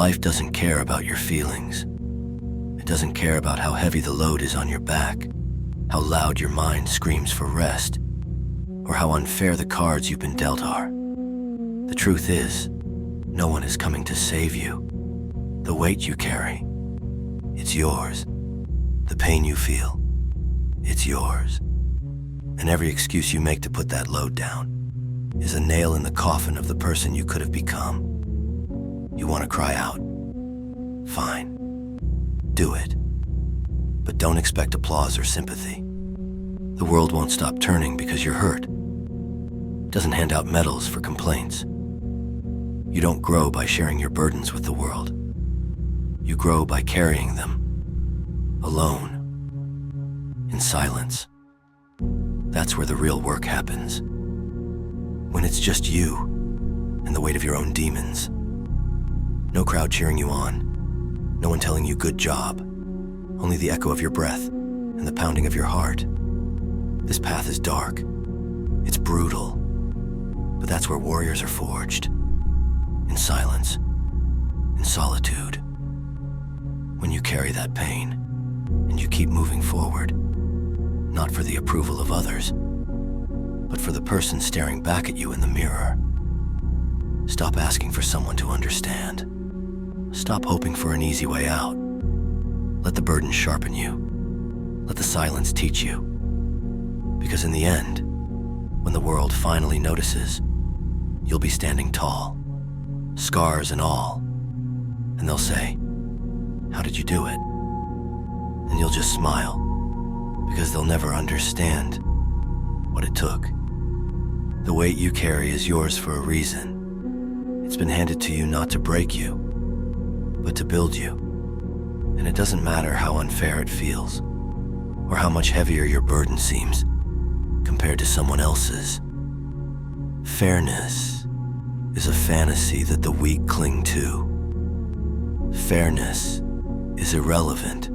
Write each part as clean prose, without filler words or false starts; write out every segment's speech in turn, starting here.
Life doesn't care about your feelings. It doesn't care about how heavy the load is on your back, how loud your mind screams for rest, or how unfair the cards you've been dealt are. The truth is, no one is coming to save you. The weight you carry, it's yours. The pain you feel, it's yours. And every excuse you make to put that load down is a nail in the coffin of the person you could have become. You want to cry out? Fine. Do it. But don't expect applause or sympathy. The world won't stop turning because you're hurt. It doesn't hand out medals for complaints. You don't grow by sharing your burdens with the world. You grow by carrying them, alone, in silence. That's where the real work happens. When it's just you and the weight of your own demons. No crowd cheering you on, no one telling you good job, only the echo of your breath and the pounding of your heart. This path is dark, it's brutal, but that's where warriors are forged. In silence, in solitude. When you carry that pain, and you keep moving forward, not for the approval of others, but for the person staring back at you in the mirror. Stop asking for someone to understand. Stop hoping for an easy way out. Let the burden sharpen you. Let the silence teach you. Because in the end, when the world finally notices, you'll be standing tall, scars and all, and they'll say, "How did you do it?" And you'll just smile, because they'll never understand what it took. The weight you carry is yours for a reason. It's been handed to you not to break you, but to build you. And it doesn't matter how unfair it feels, or how much heavier your burden seems compared to someone else's. Fairness is a fantasy that the weak cling to. Fairness is irrelevant.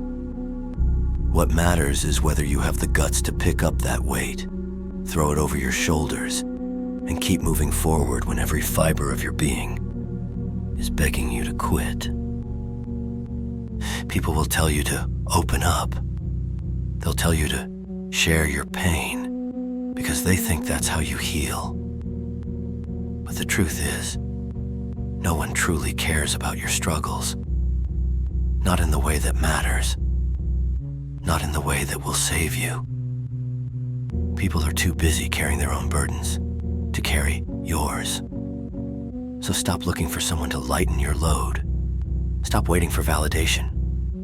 What matters is whether you have the guts to pick up that weight, throw it over your shoulders, and keep moving forward when every fiber of your being is begging you to quit. People will tell you to open up. They'll tell you to share your pain because they think that's how you heal. But the truth is, no one truly cares about your struggles. Not in the way that matters. Not in the way that will save you. People are too busy carrying their own burdens to carry yours. So stop looking for someone to lighten your load. Stop waiting for validation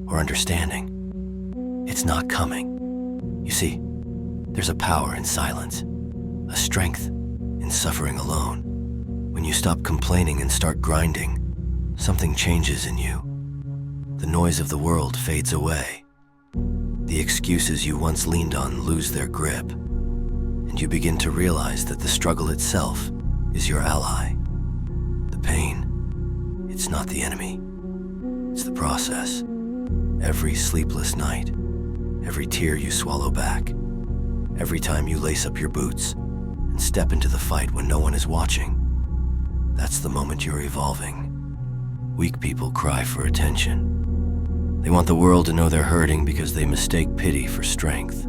or understanding. It's not coming. You see, there's a power in silence, a strength in suffering alone. When you stop complaining and start grinding, something changes in you. The noise of the world fades away. The excuses you once leaned on lose their grip, and you begin to realize that the struggle itself is your ally. The pain, it's not the enemy. It's the process. Every sleepless night, every tear you swallow back, every time you lace up your boots and step into the fight when no one is watching, that's the moment you're evolving. Weak people cry for attention. They want the world to know they're hurting because they mistake pity for strength.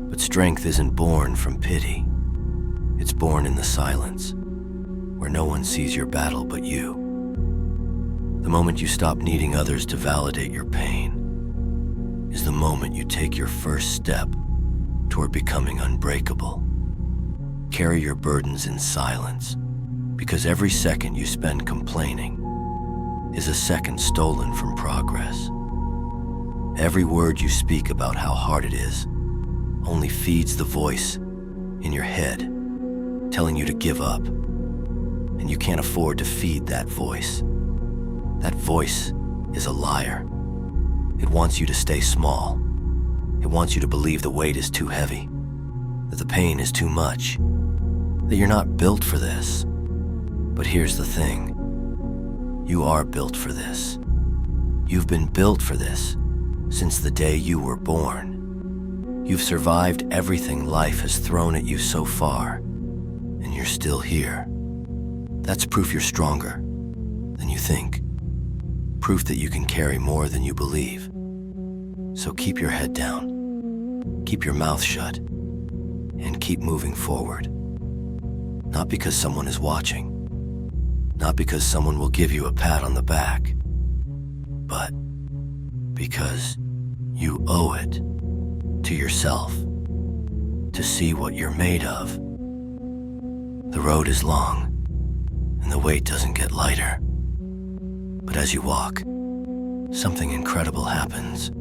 But strength isn't born from pity. It's born in the silence, where no one sees your battle but you. The moment you stop needing others to validate your pain is the moment you take your first step toward becoming unbreakable. Carry your burdens in silence, because every second you spend complaining is a second stolen from progress. Every word you speak about how hard it is only feeds the voice in your head, telling you to give up. And you can't afford to feed that voice. That voice is a liar. It wants you to stay small. It wants you to believe the weight is too heavy, that the pain is too much, that you're not built for this. But here's the thing. You are built for this. You've been built for this since the day you were born. You've survived everything life has thrown at you so far, and you're still here. That's proof you're stronger than you think. proof that you can carry more than you believe. So keep your head down, keep your mouth shut, and keep moving forward. Not because someone is watching, not because someone will give you a pat on the back, but because you owe it to yourself to see what you're made of. The road is long, and the weight doesn't get lighter. But as you walk, something incredible happens.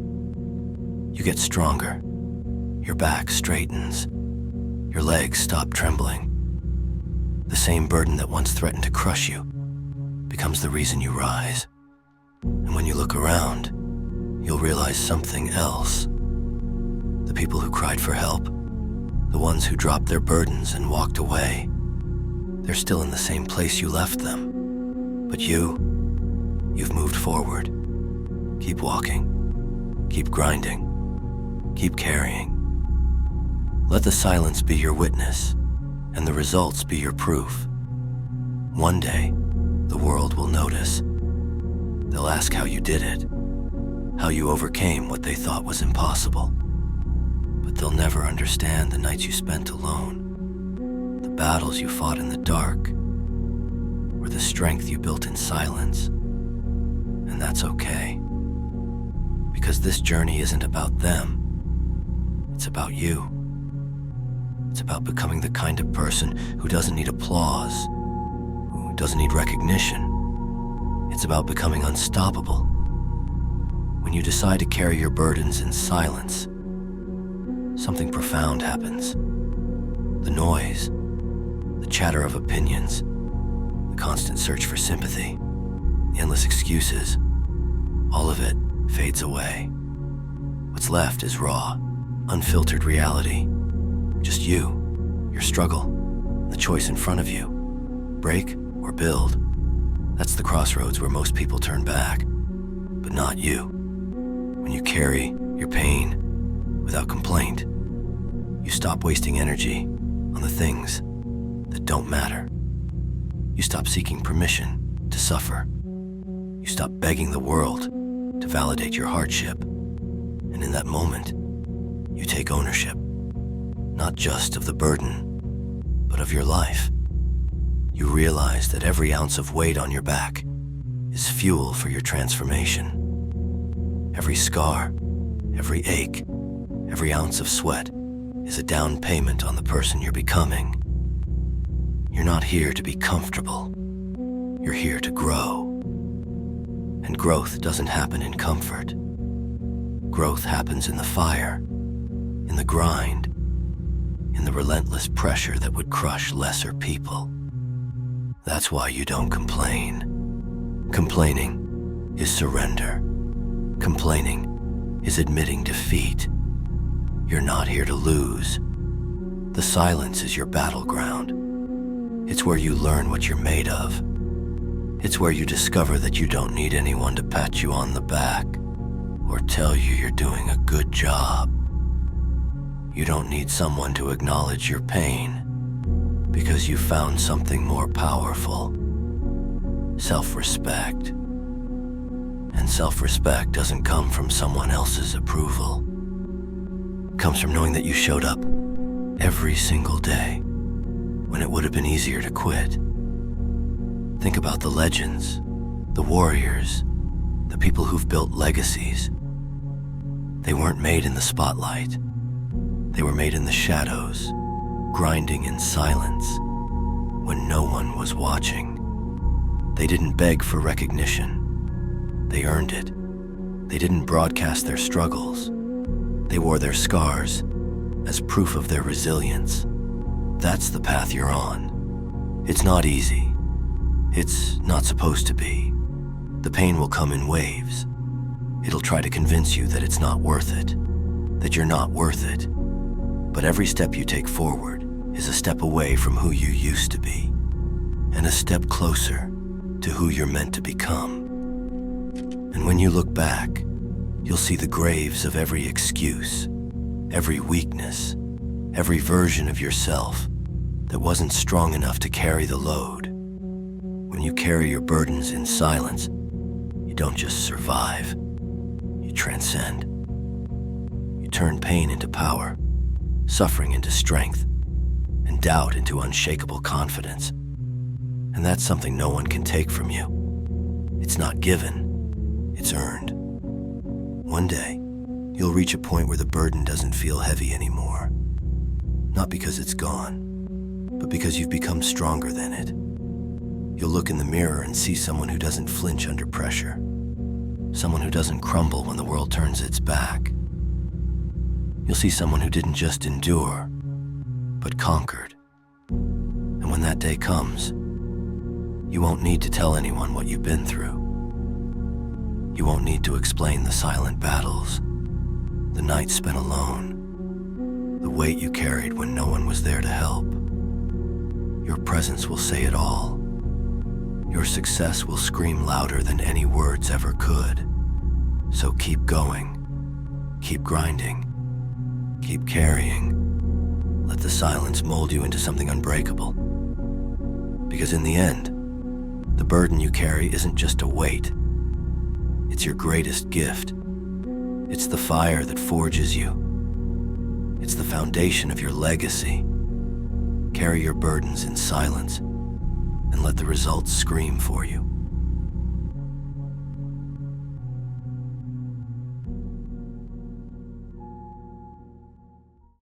You get stronger, your back straightens, your legs stop trembling. The same burden that once threatened to crush you becomes the reason you rise. And when you look around, you'll realize something else. The people who cried for help, the ones who dropped their burdens and walked away, they're still in the same place you left them. But you've moved forward. Keep walking, keep grinding, keep carrying. Let the silence be your witness, and the results be your proof. One day, the world will notice. They'll ask how you did it, how you overcame what they thought was impossible. But they'll never understand the nights you spent alone, the battles you fought in the dark, or the strength you built in silence. And that's okay, because this journey isn't about them, it's about you. It's about becoming the kind of person who doesn't need applause, who doesn't need recognition. It's about becoming unstoppable. When you decide to carry your burdens in silence, something profound happens. The noise, the chatter of opinions, the constant search for sympathy, the endless excuses, all of it fades away. What's left is raw, unfiltered reality. Just you, your struggle, the choice in front of you. Break or build. That's the crossroads where most people turn back, but not you. When you carry your pain without complaint, you stop wasting energy on the things that don't matter. You stop seeking permission to suffer. You stop begging the world to validate your hardship. And in that moment, you take ownership. Not just of the burden, but of your life. You realize that every ounce of weight on your back is fuel for your transformation. Every scar, every ache, every ounce of sweat is a down payment on the person you're becoming. You're not here to be comfortable. You're here to grow. And growth doesn't happen in comfort. Growth happens in the fire, in the grind, in the relentless pressure that would crush lesser people. That's why you don't complain. Complaining is surrender. Complaining is admitting defeat. You're not here to lose. The silence is your battleground. It's where you learn what you're made of. It's where you discover that you don't need anyone to pat you on the back or tell you you're doing a good job. You don't need someone to acknowledge your pain because you found something more powerful: self-respect. And self-respect doesn't come from someone else's approval. It comes from knowing that you showed up every single day when it would have been easier to quit. Think about the legends, the warriors, the people who've built legacies. They weren't made in the spotlight. They were made in the shadows, grinding in silence when no one was watching. They didn't beg for recognition. They earned it. They didn't broadcast their struggles. They wore their scars as proof of their resilience. That's the path you're on. It's not easy. It's not supposed to be. The pain will come in waves. It'll try to convince you that it's not worth it, that you're not worth it. But every step you take forward is a step away from who you used to be, and a step closer to who you're meant to become. And when you look back, you'll see the graves of every excuse, every weakness, every version of yourself that wasn't strong enough to carry the load. When you carry your burdens in silence, You don't just survive, you transcend. You turn pain into power, suffering into strength, and doubt into unshakable confidence. And that's something no one can take from you. It's not given, it's earned. One day, you'll reach a point where the burden doesn't feel heavy anymore. Not because it's gone, but because you've become stronger than it. You'll look in the mirror and see someone who doesn't flinch under pressure. Someone who doesn't crumble when the world turns its back. You'll see someone who didn't just endure, but conquered. And when that day comes, you won't need to tell anyone what you've been through. You won't need to explain the silent battles, the nights spent alone, the weight you carried when no one was there to help. Your presence will say it all. Your success will scream louder than any words ever could. So keep going, keep grinding, keep carrying. Let the silence mold you into something unbreakable. Because in the end, the burden you carry isn't just a weight. It's your greatest gift. It's the fire that forges you. It's the foundation of your legacy. Carry your burdens in silence and let the results scream for you.